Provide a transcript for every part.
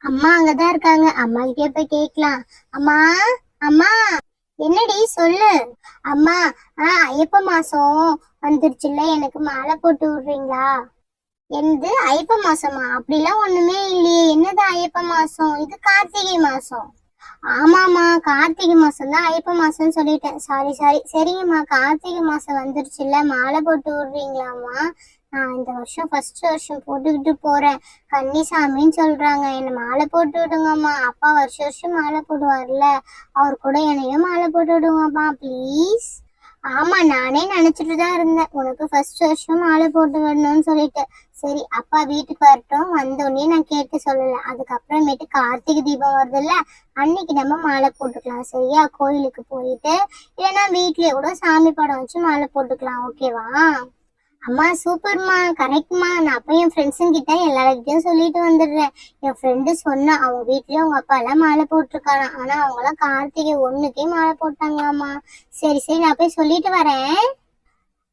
அம்மா அங்கதான் இருக்காங்க. அம்மா கிட்டே போய் கேட்கலாம். அம்மா, அம்மா, என்னடி சொல்லு. அம்மா, ஐயப்ப மாசம் வந்துருச்சுல்ல, எனக்கு மாலை போட்டு விடுறீங்களா? என்னது ஐயப்ப மாசமா? அப்படிலாம் ஒண்ணுமே இல்லையே. என்னது ஐயப்ப மாசம்? இது கார்த்திகை மாசம். ஆமாமா, கார்த்திகை மாசம் தான் ஐயப்ப மாசம்னு சொல்லிட்டேன். Sorry sorry. சரிங்கம்மா, கார்த்திகை மாசம் வந்துருச்சுல்ல, மாலை போட்டு விடுறீங்களாம்மா? நான் இந்த வருஷம் ஃபர்ஸ்ட் வருஷம் போட்டுக்கிட்டு போறேன். கன்னிசாமின்னு சொல்றாங்க. என்ன மாலை போட்டு விடுங்கம்மா. அப்பா வருஷம் வருஷம் மாலை போடுவார்ல, அவர் கூட என்னையும் மாலை போட்டு விடுங்கம்மா ப்ளீஸ். ஆமா, நானே நினைச்சிட்டு தான் இருந்தேன் உனக்கு ஃபர்ஸ்ட் வருஷம் மாலை போட்டு விடணும்னு சொல்லிட்டு. சரி, அப்பா வீட்டுக்கு வரட்டும், வந்தோடனே நான் கேட்டு சொல்லல. அதுக்கப்புறமேட்டு கார்த்திகை தீபம் வருதுல்ல, அன்னைக்கு நம்ம மாலை போட்டுக்கலாம். சரியா? கோயிலுக்கு போயிட்டு இல்லைன்னா வீட்லயே கூட சாமி படம் வச்சு மாலை போட்டுக்கலாம். ஓகேவா? அம்மா சூப்பர்மா, கரெக்ட்மா. நான் அப்ப என் ஃப்ரெண்ட்ஸுங்க கிட்ட எல்லார்கிட்டையும் சொல்லிட்டு வந்துடுறேன். என் ஃப்ரெண்டு சொன்னா அவங்க வீட்லயும் அவங்க அப்பா எல்லாம் மாலை போட்டிருக்காங்க. ஆனா அவங்க எல்லாம் கார்த்திகை 1க்கே மாலை போட்டாங்களாமா. சரி சரி, நான் போய் சொல்லிட்டு வரேன்.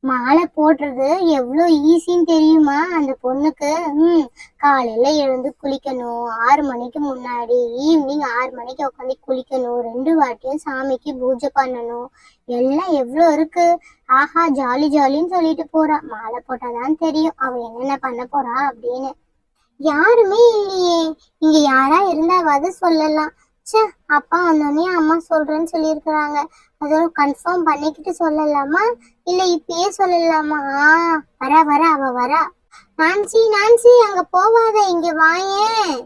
மாலை போடுறது எவ்வளோ ஈஸின்னு தெரியுமா அந்த பொண்ணுக்கு? காலையில எழுந்து குளிக்கணும், 6 மணிக்கு முன்னாடி, ஈவினிங் 6 மணிக்கு உட்காந்து குளிக்கணும், 2 வாட்டியும் சாமிக்கு பூஜை பண்ணணும். எல்லாம் எவ்வளோ இருக்கு. ஆஹா, ஜாலி ஜாலின்னு சொல்லிட்டு போறா. மாலை போட்டாதான் தெரியும் அவ என்னென்ன பண்ண போறா அப்படின்னு. யாருமே இல்லையே. இங்க யாரா இருந்தாவது சொல்லலாம். ச்சே, அப்பா வந்தோடனே அம்மா சொல்றேன்னு சொல்லியிருக்கிறாங்க. அதோட கன்ஃபார்ம் பண்ணிக்கிட்டு சொல்லலாமா, இல்ல இப்பயே சொல்லலாமா? வரா வரா, அவ வரா. நான்சி நான்சி, அங்க போவாத, இங்க வாயேன்.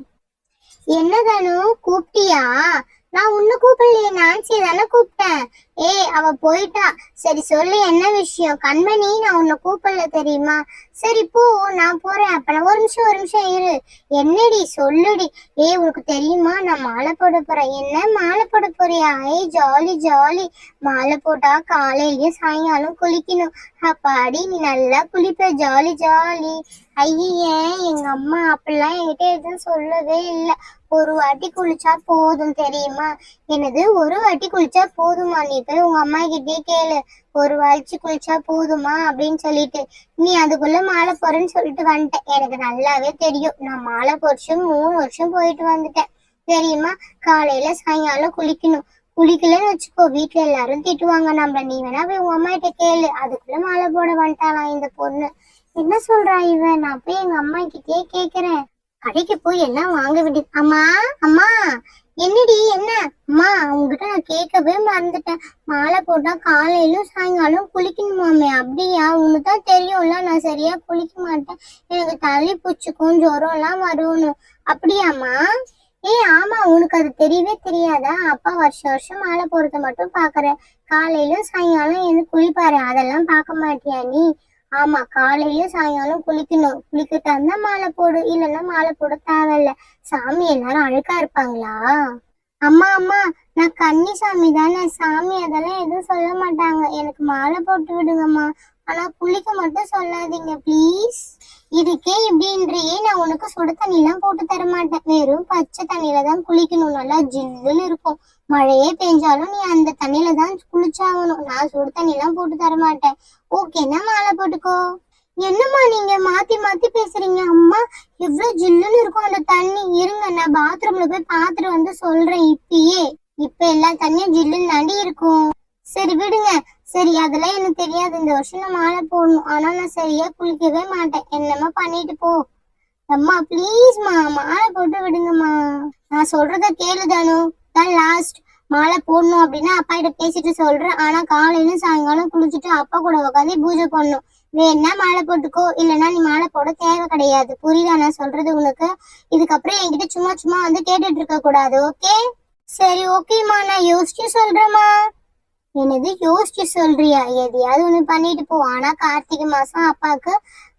என்ன தானு, கூப்பிட்டியா? நான் உன்னை கூப்பிடலையே, நான்சி தானே கூப்பிட்டேன். அவ போயிட்டா. சரி சொல்லு, என்ன விஷயம்? கண்மணி, நான் உன்னை கூப்பிடல தெரியுமா? சரி போ, நான் போறேன். அப்ப நான் ஒரு நிமிஷம் இரு. என்னடி சொல்லுடி. உனக்கு தெரியுமா, நான் மாலை போட போறேன். என்ன மாலை போட போறியா? Jolly jolly. மாலை போட்டா காலையிலயும் சாயங்காலம் குளிக்கணும். அப்பாடி, நீ நல்லா குளிப்ப. Jolly jolly. ஐயே, எங்க அம்மா அப்படிலாம் என்கிட்ட எதுவும் சொல்லவே இல்லை. ஒரு வாட்டி குளிச்சா போதும் தெரியுமா? என்னது, ஒரு வாட்டி குளிச்சா போதுமா? நீ போய் உங்க அம்மா கிட்டே கேளு, ஒரு வாட்டி குளிச்சா போதுமா அப்படின்னு சொல்லிட்டு. நீ அதுக்குள்ள மாலை போறேன்னு சொல்லிட்டு வந்துட்டேன். எனக்கு நல்லாவே தெரியும். நான் மாலை போட்டு 3 வருஷம் போயிட்டு வந்துட்டேன் தெரியுமா? காலையில சாயங்காலம் குளிக்கணும். குளிக்கலன்னு வச்சுக்கோ, வீட்டுல எல்லாரும் திட்டுவாங்க நம்மள. நீ வேணா போய் உங்க அம்மா கிட்ட கேளு. அதுக்குள்ள மாலை போட வந்துட்டாலாம் இந்த பொண்ணு. என்ன சொல்றா இவன்? நான் போய் எங்க அம்மா கிட்டே கேக்குறேன். கடைக்கு போய் எல்லாம் வாங்க வேண்டியது. அம்மா, அம்மா, என்னடி என்ன? அம்மா, உங்ககிட்ட நான் கேட்கவே மறந்துட்டேன். மாலை போட்டா காலையிலும் சாயங்காலம் குளிக்கணுமாமே. அப்படியா? உனக்குதான் தெரியும்ல, நான் சரியா குளிக்க மாட்டேன். எனக்கு தலை பூச்சிக்கும் ஜுரம் எல்லாம் வரணும். அப்படியாம்மா? ஆமா, உனக்கு அது தெரியவே தெரியாதா? அப்பா வருஷம் வருஷம் மாலை போறத மட்டும் பாக்குறேன். காலையிலும் சாயங்காலம் எனக்கு குளிப்பாரு, அதெல்லாம் பார்க்க மாட்டியா நீ? ஆமா, காலையிலயும் சாயங்காலம் குளிக்கணும். குளிக்கிட்டா இருந்தா மாலை போடு, இல்லைன்னா மாலை போட தேவையில்ல. சாமி எல்லாரும் அழுக்கா இருப்பாங்களா? அம்மா அம்மா, நான் கன்னிசாமி தானே. சாமி அதெல்லாம் எதுவும் சொல்ல மாட்டாங்க. எனக்கு மாலை போட்டு விடுங்கம்மா. ஆனா குளிக்க மட்டும் சொல்லாதீங்க ப்ளீஸ். இதுக்கே இப்படின்றியே, நான் உனக்கு சுடு தண்ணி எல்லாம் போட்டு தர மாட்டேன். வெறும் பச்சை தண்ணியில தான் குளிக்கணும். நல்லா ஜில்லுன்னு இருக்கும். மழையே பெஞ்சாலும் நீ அந்த தண்ணியில தான் குளிச்சாகணும். நான் சுடு தண்ணி எல்லாம் போட்டு தர மாட்டேன். ஓகேன்னா மாலை போட்டுக்கோ. என்னம்மா நீங்க மாத்தி மாத்தி பேசுறீங்க? அம்மா, எவ்வளவு ஜில்லுன்னு இருக்கும் அந்த தண்ணி. இருங்க, நான் பாத்ரூம்ல போய் பாத்துட்டு வந்து சொல்றேன். இப்பயே இப்ப எல்லா தண்ணியும் ஜில்லுன்னு நடி இருக்கும். சரி விடுங்க. சரி, அதெல்லாம் எனக்கு தெரியாது. இந்த வருஷம் நான் மாலை போடணும். ஆனா நான் சரியா குளிக்கவே மாட்டேன். என்னமா பண்ணிட்டு போ. அம்மா ப்ளீஸ்மா, மாலை போட்டு விடுங்கம்மா. நான் சொல்றத கேளுதானு. தான் லாஸ்ட். மாலை போடணும் அப்படின்னா அப்பா கிட்ட பேசிட்டு சொல்றேன். ஆனா காலையில சாயங்காலம் குளிச்சுட்டு அப்பா கூட உட்காந்து பூஜை பண்ணணும். வேணா மாலை போட்டுக்கோ, இல்லைன்னா நீ மாலை போட தேவை கிடையாது. புரியுதா நான் சொல்றது உனக்கு? இதுக்கப்புறம் என்கிட்ட சும்மா சும்மா வந்து கேட்டுட்டு இருக்க கூடாது. ஓகே? சரி ஓகேம்மா, நான் யோசிச்சு சொல்றேம்மா. என்னது யோசிச்சு சொல்றியா? எதையாவது ஒண்ணு பண்ணிட்டு போ. ஆனா கார்த்திகை மாசம் அப்பாவுக்கு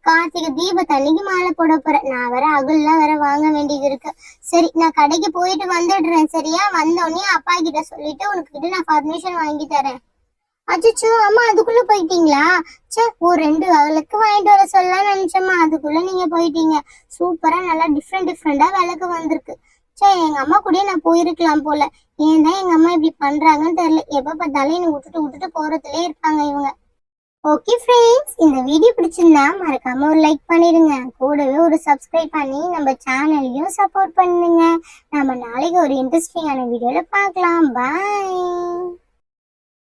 கார்த்திகை தீபத்தன்னைக்கு மாலை போட போறேன். நான் வேற அகல்லாம் வேற வாங்க வேண்டியது இருக்கு. சரி, நான் கடைக்கு போயிட்டு வந்துடுறேன். சரியா? வந்தோடனே அப்பா கிட்ட சொல்லிட்டு உனக்கிட்ட நான் பர்மிஷன் வாங்கி தரேன். அச்சோ அம்மா, அதுக்குள்ள போயிட்டீங்களா? ஒரு 2 விளக்கு வாங்கிட்டு வர சொல்லலாம் நினைச்சேம்மா. அதுக்குள்ள நீங்க போயிட்டீங்க. சூப்பரா நல்லா டிஃப்ரெண்டா விளக்கு வந்திருக்கு. எங்க அம்மா கூட நான் போயிருக்கலாம் போல. ஏன் தான் எங்க அம்மா இப்படி பண்றாங்கன்னு தெரியல. எப்ப பார்த்தாலும் என்னை விட்டுட்டு விட்டுட்டு போறதுலயே இருப்பாங்க இவங்க. ஓகே ஃப்ரெண்ட்ஸ், இந்த வீடியோ பிடிச்சிருந்தா மறக்காம ஒரு லைக் பண்ணிடுங்க. கூடவே ஒரு சப்ஸ்கிரைப் பண்ணி நம்ம சேனலையும் சப்போர்ட் பண்ணுங்க. நம்ம நாளைக்கு ஒரு இன்ட்ரெஸ்டிங்கான வீடியோல பார்க்கலாம். பாய்.